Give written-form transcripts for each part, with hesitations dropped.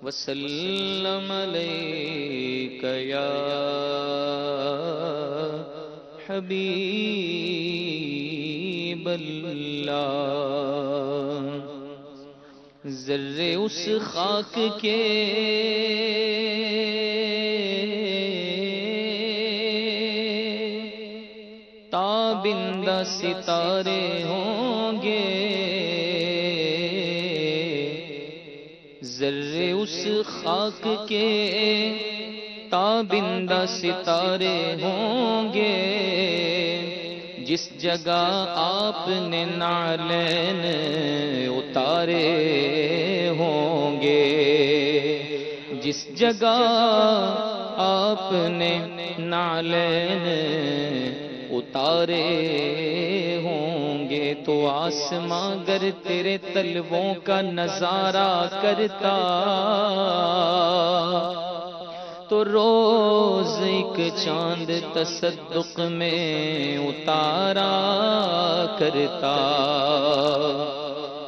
وسلم علیک یا حبیب اللہ۔ ذرے اس خاک کے تابندہ ستارے ہوں گے، ذرے اس خاک کے تابندہ ستارے ہوں گے، جس جگہ آپ نے نعلین اتارے ہوں گے، جس جگہ آپ نے نعلین اتارے ہوں گے، تو آسماں گر تیرے تلووں کا نظارہ کرتا تو روز ایک چاند تصدق میں اتارا کرتا،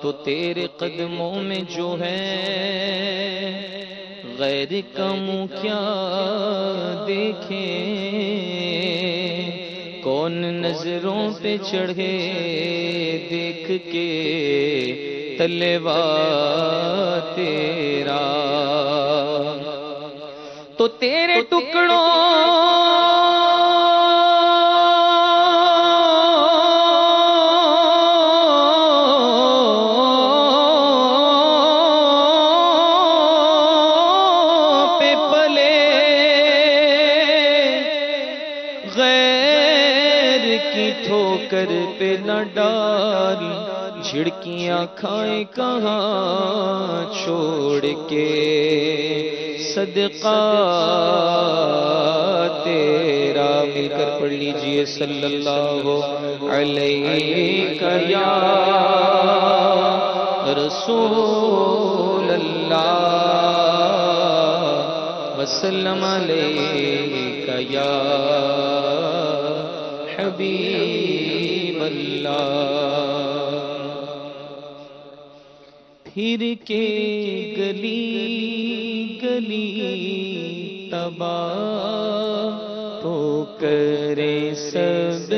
تو تیرے قدموں میں جو ہے غیر کا منہ کیا دیکھیں، کون نظروں پہ چڑھے دیکھ کے تلوا تیرا، تو تیرے ٹکڑوں پہ پلے غیر کی ٹھوکر پہ نہ ڈال، جھڑکیاں کھائیں کہاں چھوڑ کے، صدقہ تیرا۔ مل کر پڑھ لیجئے صلی اللہ علیہ یا رسول اللہ، وسلم علیہ یا حبیب اللہ۔ پھر کے گلی گلی تباہ ہو کرے سب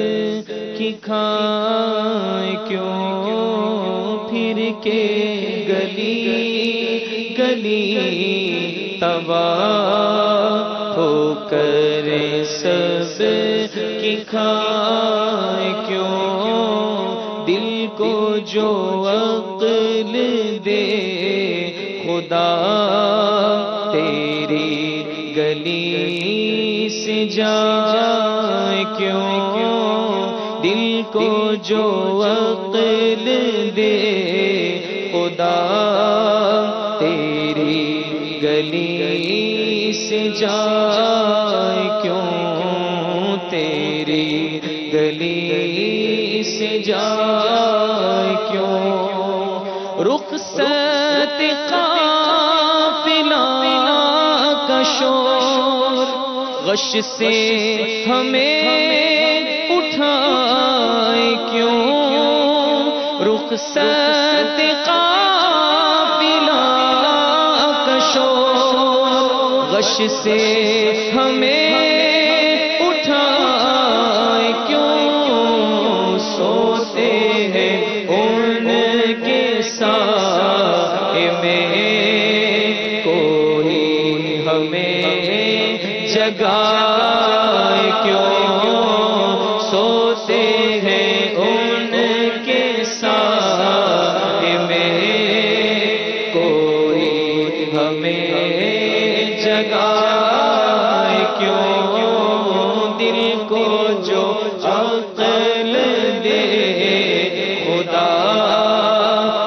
کی کھائیں کیوں، پھر کے گلی گلی تباہ ہو کرے سب کی کھائیں کیوں، دل کو جو عقل دے خدا تیری گلی سے جائے کیوں، دل کو جو عقل دے خدا تیری گلی سے جائے کیوں، تیری گلی سے جائے کیوں، رخصت قافلہ کا شور غش سے ہمیں اٹھائے کیوں، رخصت قافلہ کا شور غش سے ہمیں اٹھائے کیوں، سوتے ہیں ان کے سائے میں کوئی ہمیں جگائے کیوں، سوتے ہیں ان کے سائے میں کوئی ہمیں جگائے کیوں، دل کو جو عقل دے خدا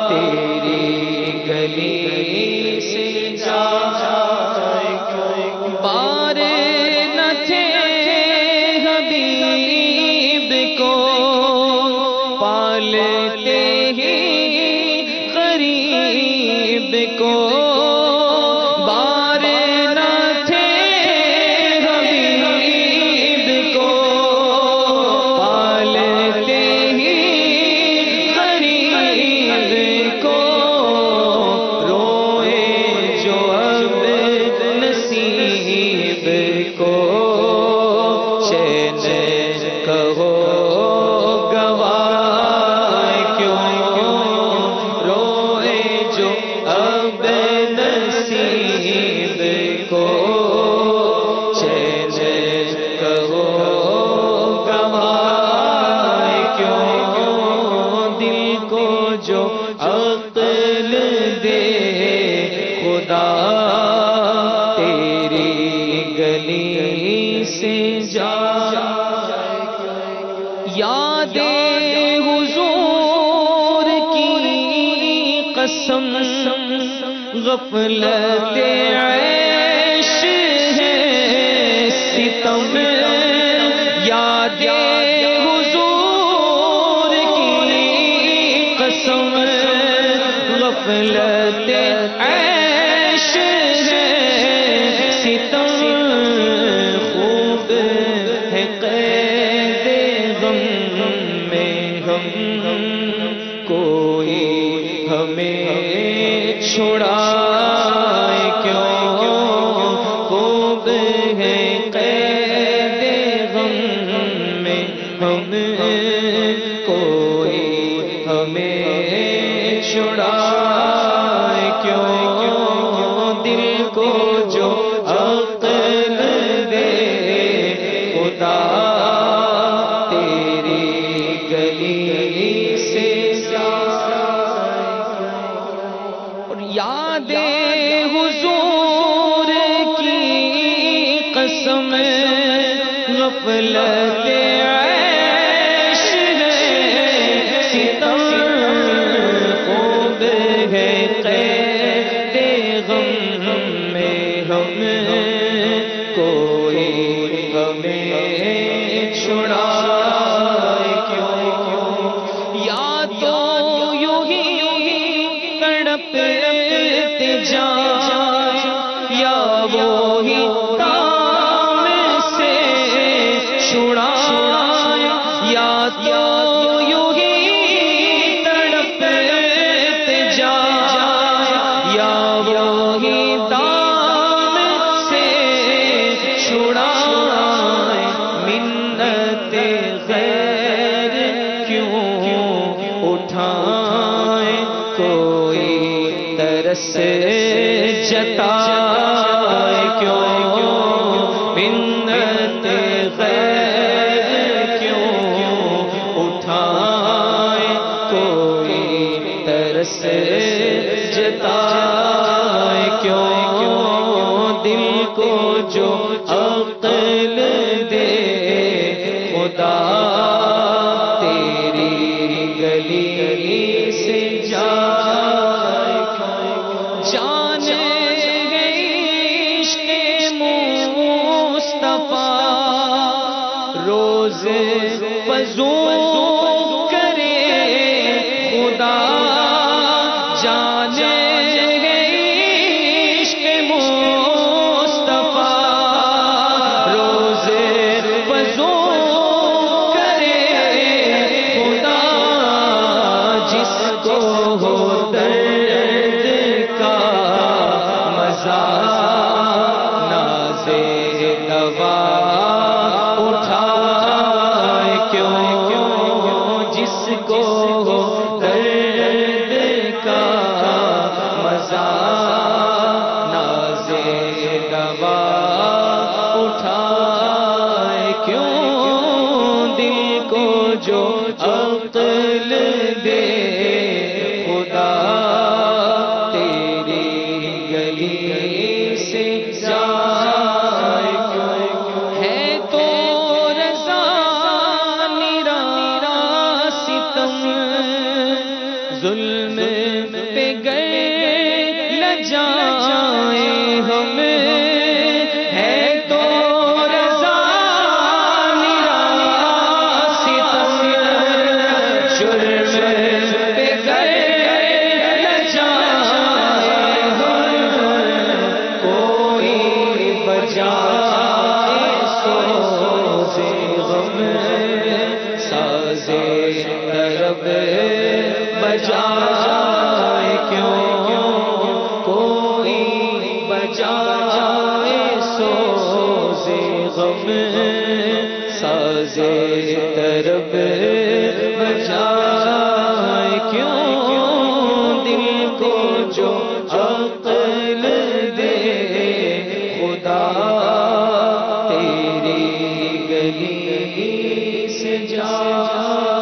تیری گلی سے جائے کیوں، بار نہ تھے حبیب کو پالتے ہی غریب کو، بار نہ تھے حبیب کو پالتے ہی غریب کو، روئے جو جو اب نصیب کو چین کہو گوائے کیوں، دل کو جو عقل دے خدا تیری گلی سے جا، یاد حضور کی قسم غفلت عیش ہے ستم، یاد حضور کی قسم غفلت عیش ہے ستم، خوب ہے قید غم میں ہم، کوئی ہمیں چھڑائے کیوں، خوب ہے قید غم میں ہم، کوئی ہمیں چھڑائے کیوں، دل کو جو عقل دے خدا تیری گلی سے اور یاد حضور کی قسم غفلت عیش ہے ستم، خوب ہے قید غم میں ہم، کوئی ہمیں چھڑائے کیوں، یا تو یوں ہی تڑپتے جائیں یا وہی کام سے چھڑائیں، یا تو یوں ہی تڑپتے جائیں یا وہی دام سے چھڑائیں، منت غیر کیوں اٹھائیں، کوئی ترس جتائے کیوں، منت غیر کیوں اٹھائیں، کوئی ترس جتائے کیوں، دل کو جو عقل دے خدا تیری گلی سے جائے، جان گئی عشق مصطفیٰ روز فضو کرے خدا، جان گئی عشق مصطفیٰ روز فضو کرے خدا، جس کو ہو درد کا مزہ ناز دوا اٹھائے کیوں، جس کو ہو درد کا مزہ ناز دوا اٹھائے کیوں، دل کو جو عقل دے خدا تیری گلی سے جائے کیوں، ہے تو رضا نرا ستم، ظلم پہ گئے لجائیں ہم، ہے تو رضا نرا ستم، جرم پہ گئے لجائیں ہم، کوئی بجائے سوز غم، سازے طرب بجائے کیوں، کوئی بجائے سوز غم، سازے طرب بجائے کیوں، دل کو گلی سے جا